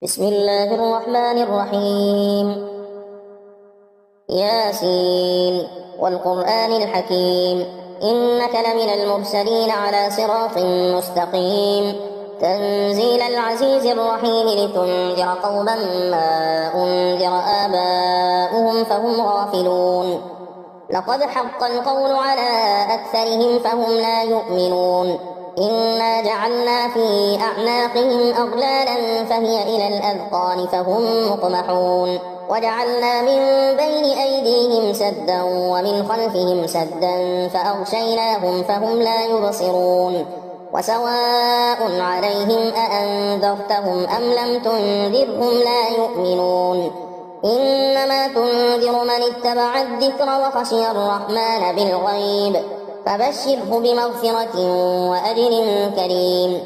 بسم الله الرحمن الرحيم. ياسين والقرآن الحكيم إنك لمن المرسلين على صراط مستقيم تنزيل العزيز الرحيم لتنذر قوما ما أنذر آباؤهم فهم غافلون. لقد حق القول على أكثرهم فهم لا يؤمنون. إنا جعلنا في أعناقهم أغلالا فهي إلى الأذقان فهم مقمحون. وجعلنا من بين أيديهم سدا ومن خلفهم سدا فأغشيناهم فهم لا يبصرون. وسواء عليهم أأنذرتهم أم لم تنذرهم لا يؤمنون. إنما تنذر من اتبع الذكر وخشي الرحمن بالغيب فبشره بمغفرة وأجر كريم.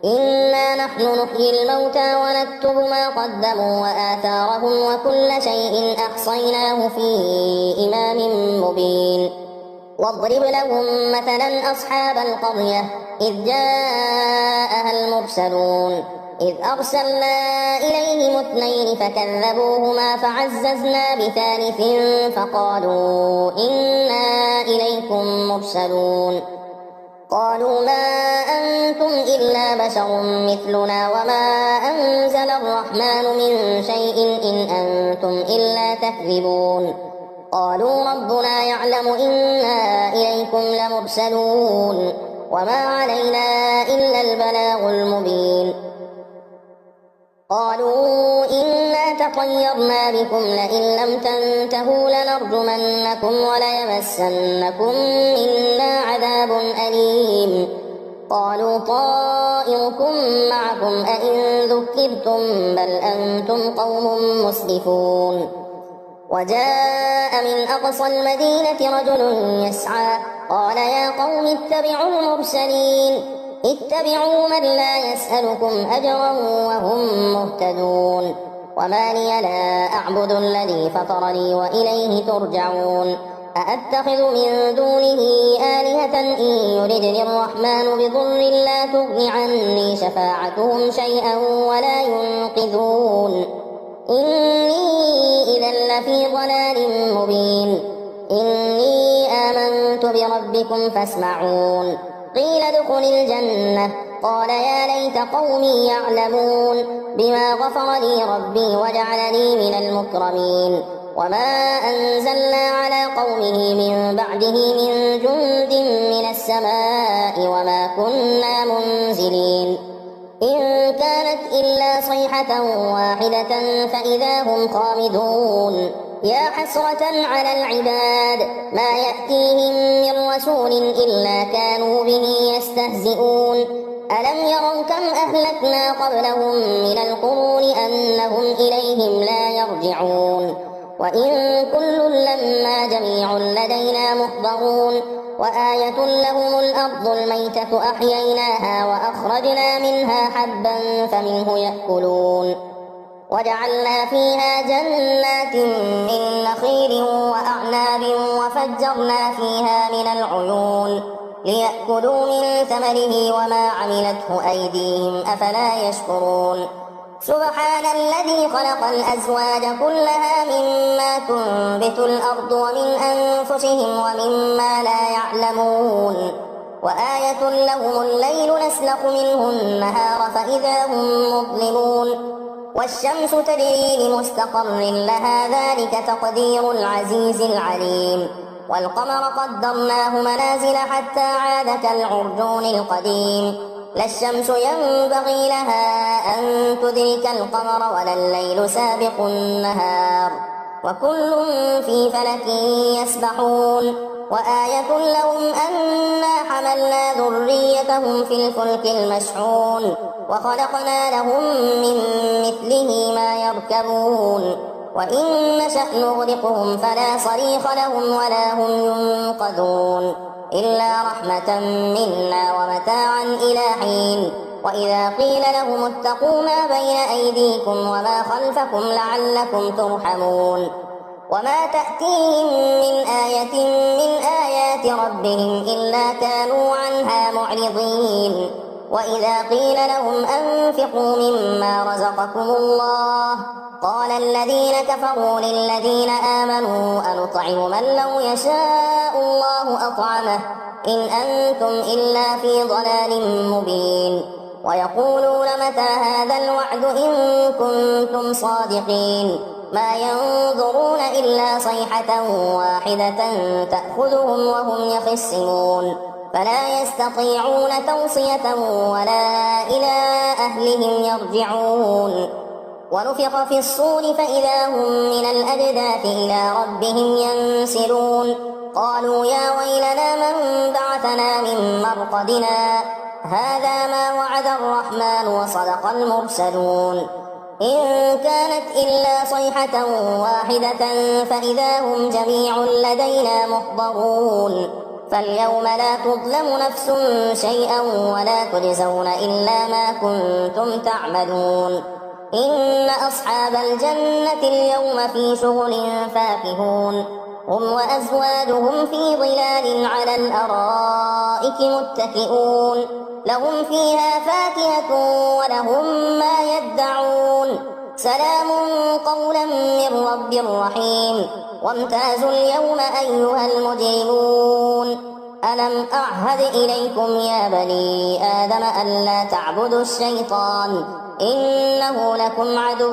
إنا نحن نحيي الموتى ونكتب ما قدموا وآثارهم وكل شيء أحصيناه في إمام مبين. واضرب لهم مثلا أصحاب القرية إذ جاءها المرسلون إذ أرسلنا إليهم اثنين فكذبوهما فعززنا بثالث فقالوا إنا إليكم مرسلون. قالوا ما أنتم إلا بشر مثلنا وما أنزل الرحمن من شيء إن أنتم إلا تكذبون. قالوا ربنا يعلم إنا إليكم لمرسلون وما علينا إلا البلاغ المبين. قالوا إنا تطيرنا بكم لئن لم تنتهوا لنرجمنكم وليمسنكم منا عذاب أليم. قالوا طائركم معكم أئن ذكرتم بل أنتم قوم مسرفون. وجاء من أقصى المدينة رجل يسعى قال يا قوم اتبعوا المرسلين اتبعوا من لا يسألكم أجرا وهم مهتدون. وما لي لا أعبد الذي فطرني وإليه ترجعون. أأتخذ من دونه آلهة إن يردني الرحمن بضر لا تغن عني شفاعتهم شيئا ولا ينقذون. إني إذا لفي ضلال مبين. إني آمنت بربكم فاسمعون. قيل ادخل الجنة قال يا ليت قومي يعلمون بما غفر لي ربي وجعلني من المكرمين. وما أنزلنا على قومه من بعده من جند من السماء وما كنا منزلين. إن كانت إلا صيحة واحدة فإذا هم خامدون. يا حسرة على العباد ما يأتيهم من رسول إلا كانوا به يستهزئون. ألم يروا كم أهلكنا قبلهم من القرون أنهم إليهم لا يرجعون. وإن كل لما جميع لدينا محضرون. وآية لهم الأرض الميتة أحييناها وأخرجنا منها حبا فمنه يأكلون. وجعلنا فيها جنات من نخيل وأعناب وفجرنا فيها من العيون ليأكلوا من ثمره وما عملته أيديهم أفلا يشكرون. سبحان الذي خلق الأزواج كلها مما تنبت الأرض ومن أنفسهم ومما لا يعلمون. وآية لهم الليل نسلخ منه النهار فإذا هم مظلمون. والشمس تجري لمستقر لها ذلك تقدير العزيز العليم. والقمر قدرناه منازل حتى عاد كالعرجون القديم. لا الشمس ينبغي لها أن تدرك القمر ولا الليل سابق النهار وكل في فلك يسبحون. وآية لهم أنا حملنا ذريتهم في الفلك المشحون وخلقنا لهم من مثله ما يركبون. وإن نشأ نغرقهم فلا صريخ لهم ولا هم ينقذون إلا رحمة منا ومتاعا إلى حين. وإذا قيل لهم اتقوا ما بين أيديكم وما خلفكم لعلكم ترحمون. وما تأتيهم من آية من آيات ربهم إلا كانوا عنها معرضين. وإذا قيل لهم أنفقوا مما رزقكم الله قال الذين كفروا للذين آمنوا أنطعم من لو يشاء الله أطعمه إن أنتم إلا في ضلال مبين ويقولون متى هذا الوعد إن كنتم صادقين ما ينظرون إلا صيحة واحدة تأخذهم وهم يخصمون فلا يستطيعون توصية ولا إلى أهلهم يرجعون ونفخ في الصور فإذا هم من الأجداث إلى ربهم ينسلون قالوا يا ويلنا من بعثنا من مرقدنا هذا ما وعد الرحمن وصدق المرسلون إن كانت إلا صيحة واحدة فإذا هم جميع لدينا محضرون فاليوم لا تظلم نفس شيئا ولا تجزون إلا ما كنتم تعملون إن أصحاب الجنة اليوم في شغل فاكهون هم وأزواجهم في ظلال على الأرائك متكئون لهم فيها فاكهة ولهم ما يدعون سلام قولا من رب رحيم وامتازوا اليوم أيها المجرمون ألم أعهد إليكم يا بني آدم ألا تعبدوا الشيطان إنه لكم عدو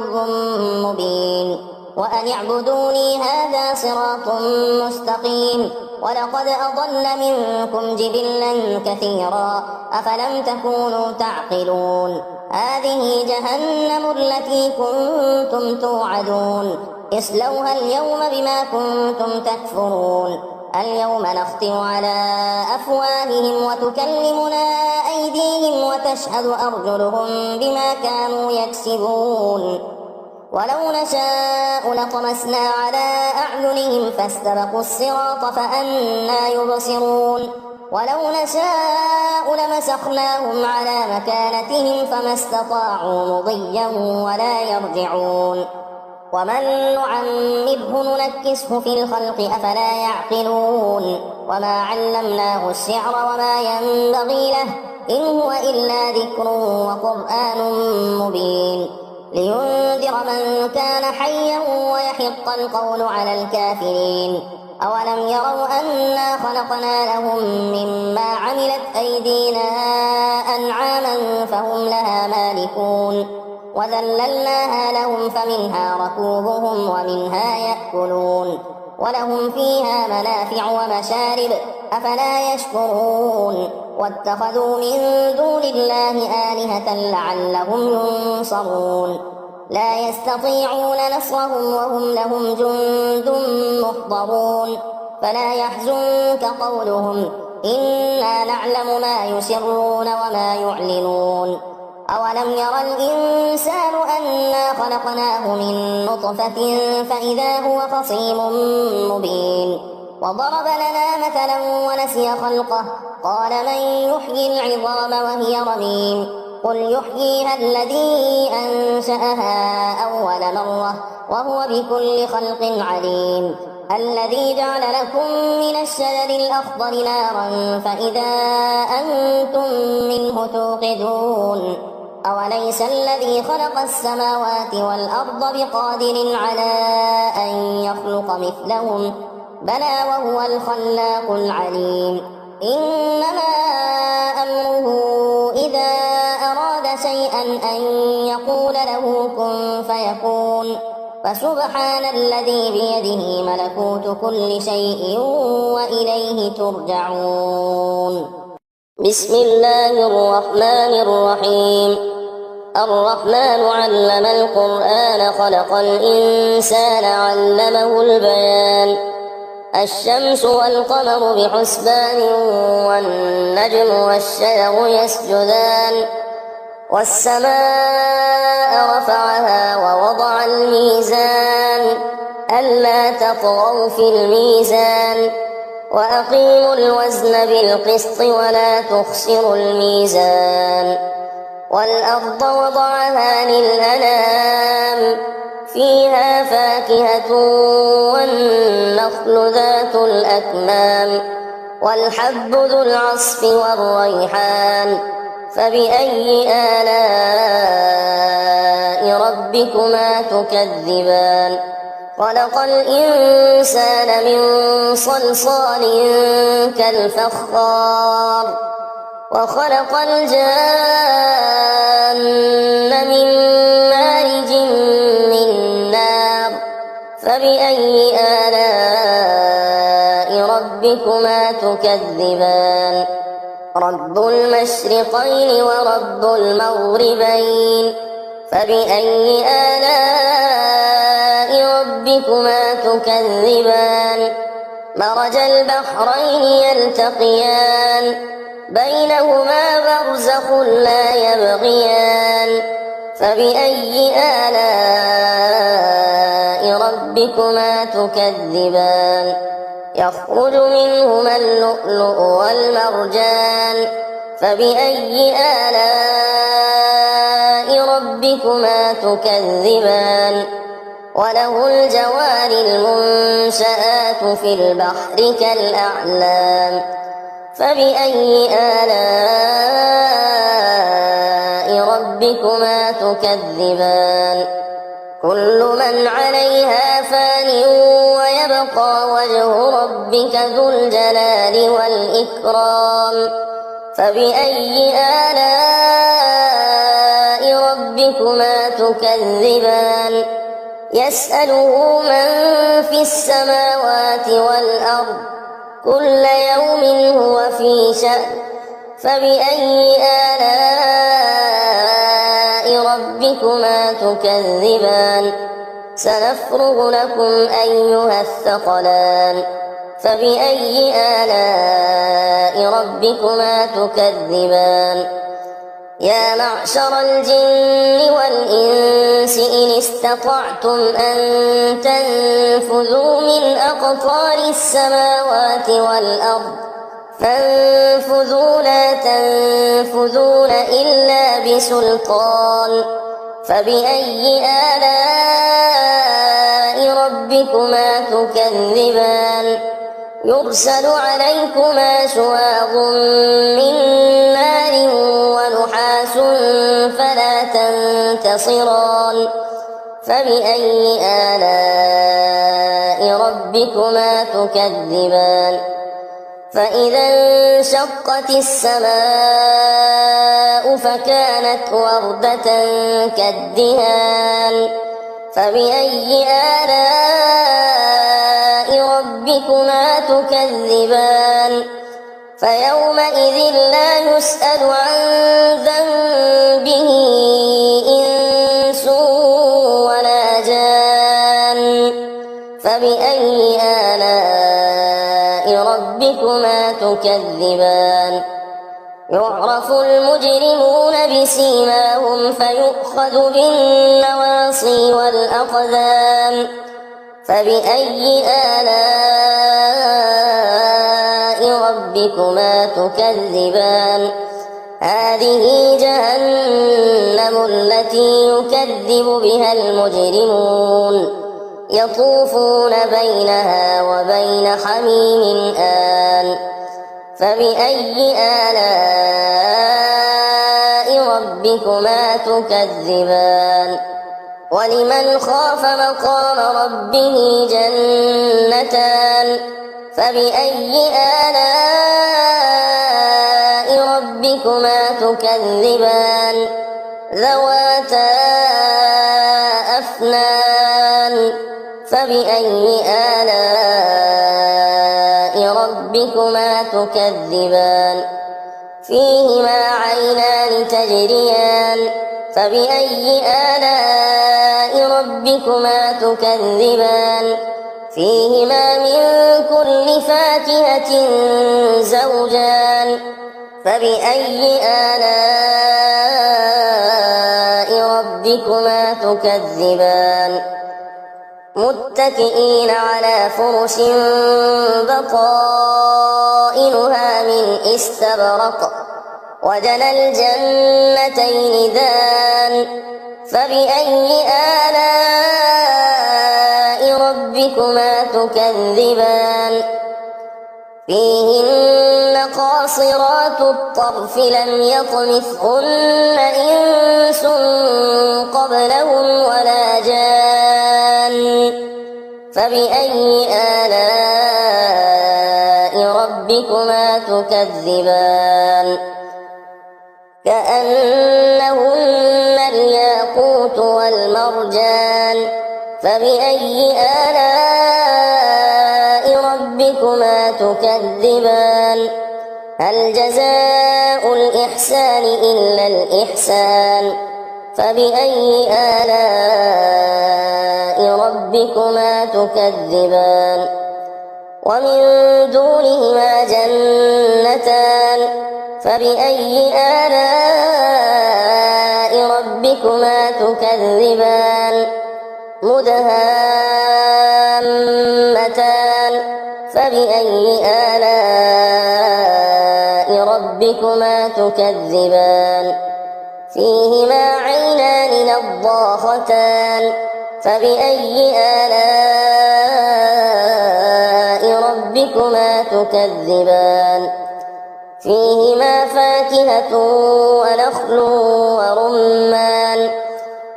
مبين وأن اعبدوني هذا صراط مستقيم ولقد أضل منكم جبلا كثيرا أفلم تكونوا تعقلون هذه جهنم التي كنتم توعدون اصلوها اليوم بما كنتم تكفرون اليوم نختم على أفواههم وتكلمنا أيديهم وتشهد أرجلهم بما كانوا يكسبون ولو نشاء لطمسنا على أعينهم فاستبقوا الصراط فأنى يبصرون ولو نشاء لمسخناهم على مكانتهم فما استطاعوا مضيا ولا يرجعون ومن نعمره ننكسه في الخلق أفلا يعقلون وما علمناه الشعر وما ينبغي له إن هو إلا ذكر وقرآن مبين لينذر من كان حيا ويحق القول على الكافرين أولم يروا أنا خلقنا لهم مما عملت أيدينا أنعاما فهم لها مالكون وذللناها لهم فمنها ركوبهم ومنها يأكلون ولهم فيها منافع ومشارب أفلا يشكرون واتخذوا من دون الله آلهة لعلهم ينصرون لا يستطيعون نصرهم وهم لهم جند محضرون فلا يحزنك قولهم إنا نعلم ما يسرون وما يعلنون أولم ير الإنسان أنا خلقناه من نطفة فإذا هو خصيم مبين وضرب لنا مثلا ونسي خلقه قال من يحيي العظام وهي رميم قل يحييها الذي أنشأها أول مرة وهو بكل خلق عليم الذي جعل لكم من الشجر الأخضر نارا فإذا أنتم منه توقدون أوليس الذي خلق السماوات والأرض بقادر على أن يخلق مثلهم بلى وهو الخلاق العليم إنما أمره إذا أراد شيئا أن يقول له كن فيكون فسبحان الذي بيده ملكوت كل شيء وإليه ترجعون بسم الله الرحمن الرحيم الرحمن علم القرآن خلق الإنسان علمه البيان الشمس والقمر بحسبان والنجم والشجر يسجدان والسماء رفعها ووضع الميزان ألا تطغوا في الميزان وأقيموا الوزن بالقسط ولا تخسروا الميزان والأرض وضعها للأنام فيها فاكهة والنخل ذات الأكمام والحب ذو العصف والريحان فبأي آلاء ربكما تكذبان خلق الإنسان من صلصال كالفخار وخلق الجان من مارج من نار فبأي آلاء ربكما تكذبان رب المشرقين ورب المغربين فبأي آلاء ربكما تكذبان مرج البحرين يلتقيان بينهما برزخ لا يبغيان فبأي آلاء ربكما تكذبان يخرج منهما اللؤلؤ والمرجان فبأي آلاء ربكما تكذبان وله الجوار المنشآت في البحر كالأعلام فبأي آلاء ربكما تكذبان كل من عليها فان ويبقى وجه ربك ذو الجلال والإكرام فبأي آلاء ربكما تكذبان يسأله من في السماوات والأرض كل يوم هو في شأن فبأي آلاء ربكما تكذبان سنفرغ لكم أيها الثقلان فبأي آلاء ربكما تكذبان يا معشر الجن والإنس إن استطعتم أن تنفذوا من أقطار السماوات والأرض فانفذوا لا تنفذون إلا بسلطان فبأي آلاء ربكما تكذبان يرسل عليكما شواظ من نار ونحاس فلا تنتصران فبأي آلاء ربكما تكذبان فإذا انشقت السماء فكانت وردة كالدهان فبأي آلاء ربكما تكذبان فيومئذ لا يسأل عن ذنبه إنس ولا جان فبأي آلاء ربكما تكذبان يعرف المجرمون بسيماهم فيؤخذ بالنواصي والأقدام فبأي آلاء ربكما تكذبان هذه جهنم التي يكذب بها المجرمون يطوفون بينها وبين حميم آن فبأي آلاء ربكما تكذبان ولمن خاف مقام ربه جنتان فبأي آلاء ربكما تكذبان ذواتا أفنان فبأي آلاء ربكما تكذبان فيهما عينان تجريان فبأي آلاء ربكما تكذبان فيهما من كل فاكهة زوجان فبأي آلاء ربكما تكذبان متكئين على فرش بطائنها من استبرق وجنى الجنتين دان فبأي آلاء ربكما تكذبان فيهن قاصرات قاصرات الطرف لم يطمثهن إنس قبلهم ولا جان فبأي آلاء ربكما تكذبان كأنهن الياقوت والمرجان فبأي آلاء ربكما تكذبان هل جزاء الإحسان إلا الإحسان فبأي آلاء ربكما تكذبان ومن دونهما جنتان فبأي آلاء ربكما تكذبان مدهامتان فبأي آلاء ربكما تكذبان فيهما عينان نضاختان فبأي آلاء ربكما تكذبان فيهما فاكهة ونخل ورمان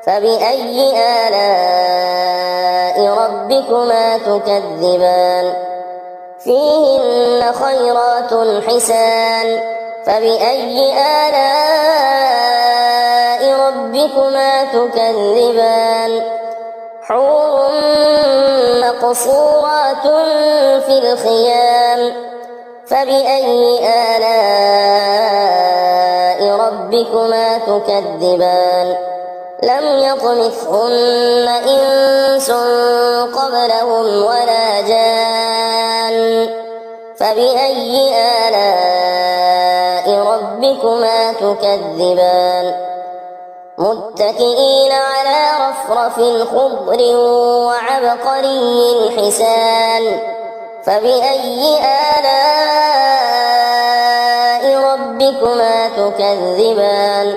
فبأي آلاء ربكما تكذبان فيهن خيرات حسان فبأي آلاء ربكما تكذبان حور مقصورات في الخيام فبأي آلاء ربكما تكذبان لم يطمثهن إنس قبلهم ولا جان فبأي آلاء ربكما تكذبان متكئين على رفرف خضر وعبقري حسان فبأي آلاء ربكما تكذبان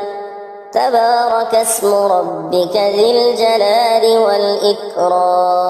تبارك اسم ربك ذي الجلال والإكرام